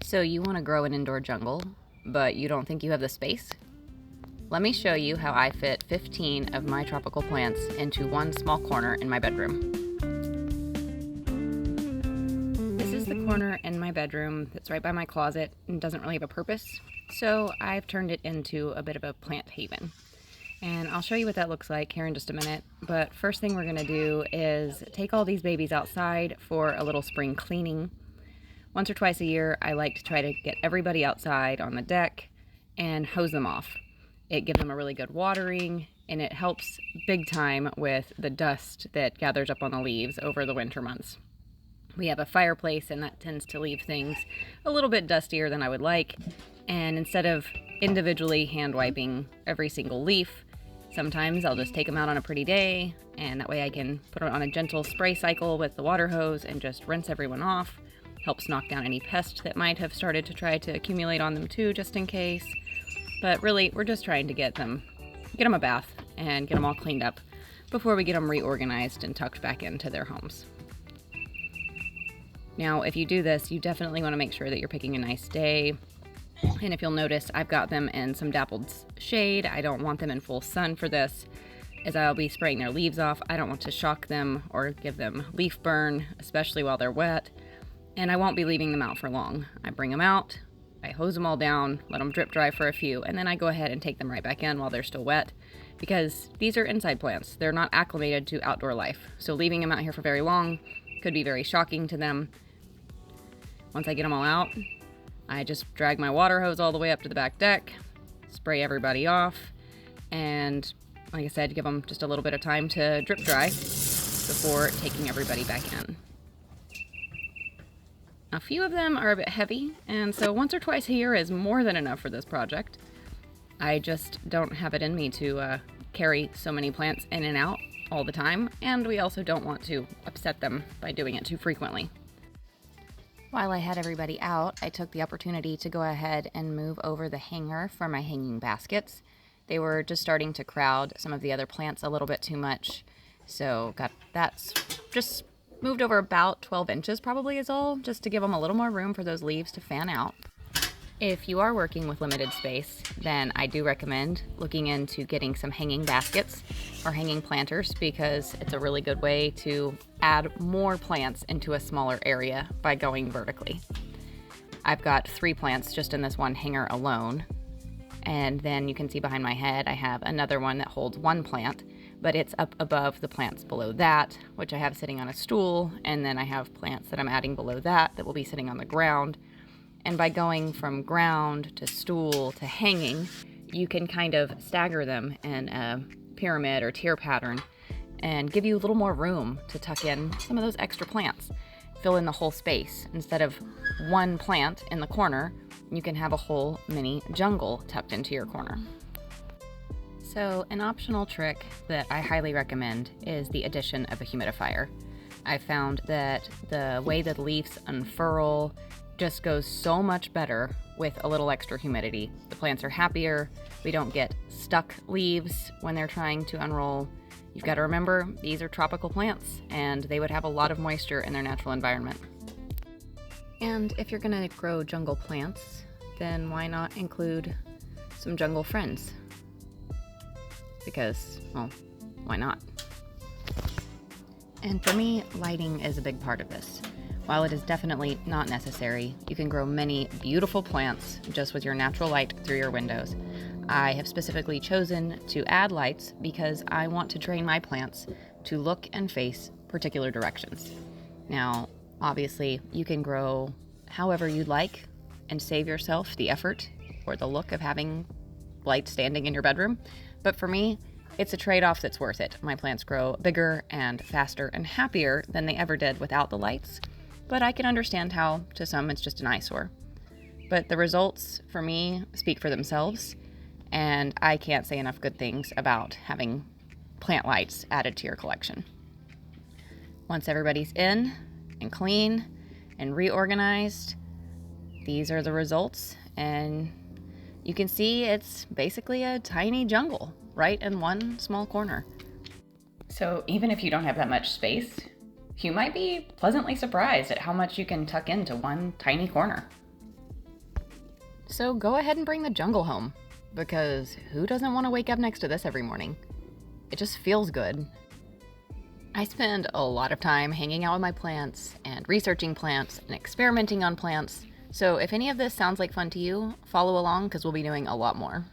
So you want to grow an indoor jungle, but you don't think you have the space? Let me show you how I fit 15 of my tropical plants into one small corner in my bedroom. This is the corner in my bedroom that's right by my closet and doesn't really have a purpose, so I've turned it into a bit of a plant haven. And I'll show you what that looks like here in just a minute, but first thing we're going to do is take all these babies outside for a little spring cleaning. Once or twice a year, I like to try to get everybody outside on the deck and hose them off. It gives them a really good watering, and it helps big time with the dust that gathers up on the leaves over the winter months. We have a fireplace, and that tends to leave things a little bit dustier than I would like. And instead of individually hand wiping every single leaf, sometimes I'll just take them out on a pretty day, and that way I can put it on a gentle spray cycle with the water hose and just rinse everyone off. Helps knock down any pests that might have started to try to accumulate on them too, just in case. But really, we're just trying to get them a bath and get them all cleaned up before we get them reorganized and tucked back into their homes. Now, if you do this, you definitely want to make sure that you're picking a nice day. And if you'll notice, I've got them in some dappled shade. I don't want them in full sun for this, as I'll be spraying their leaves off. I don't want to shock them or give them leaf burn, especially while they're wet. And I won't be leaving them out for long. I bring them out, I hose them all down, let them drip dry for a few, and then I go ahead and take them right back in while they're still wet, because these are inside plants. They're not acclimated to outdoor life. So leaving them out here for very long could be very shocking to them. Once I get them all out, I just drag my water hose all the way up to the back deck, spray everybody off, and like I said, give them just a little bit of time to drip dry before taking everybody back in. A few of them are a bit heavy, and so once or twice a year is more than enough for this project. I just don't have it in me to carry so many plants in and out all the time, and we also don't want to upset them by doing it too frequently. While I had everybody out, I took the opportunity to go ahead and move over the hanger for my hanging baskets. They were just starting to crowd some of the other plants a little bit too much, so that's just moved over about 12 inches probably is all, just to give them a little more room for those leaves to fan out. If you are working with limited space, then I do recommend looking into getting some hanging baskets or hanging planters, because it's a really good way to add more plants into a smaller area by going vertically. I've got 3 plants just in this one hanger alone, and then you can see behind my head I have another one that holds 1 plant, but it's up above the plants below that, which I have sitting on a stool, and then I have plants that I'm adding below that will be sitting on the ground. And by going from ground to stool to hanging, you can kind of stagger them in a pyramid or tier pattern and give you a little more room to tuck in some of those extra plants. Fill in the whole space. Instead of 1 plant in the corner, you can have a whole mini jungle tucked into your corner. So an optional trick that I highly recommend is the addition of a humidifier. I found that the way that leaves unfurl just goes so much better with a little extra humidity. The plants are happier, we don't get stuck leaves when they're trying to unroll. You've got to remember, these are tropical plants, and they would have a lot of moisture in their natural environment. And if you're gonna grow jungle plants, then why not include some jungle friends? Because, well, why not? And for me, lighting is a big part of this. While it is definitely not necessary, you can grow many beautiful plants just with your natural light through your windows. I have specifically chosen to add lights because I want to train my plants to look and face particular directions. Now, obviously, you can grow however you'd like and save yourself the effort or the look of having lights standing in your bedroom. But for me, it's a trade-off that's worth it. My plants grow bigger and faster and happier than they ever did without the lights. But I can understand how, to some, it's just an eyesore. But the results, for me, speak for themselves, and I can't say enough good things about having plant lights added to your collection. Once everybody's in and clean and reorganized, these are the results, and you can see it's basically a tiny jungle right in one small corner. So even if you don't have that much space, you might be pleasantly surprised at how much you can tuck into one tiny corner. So go ahead and bring the jungle home, because who doesn't want to wake up next to this every morning? It just feels good. I spend a lot of time hanging out with my plants and researching plants and experimenting on plants, so if any of this sounds like fun to you, follow along because we'll be doing a lot more.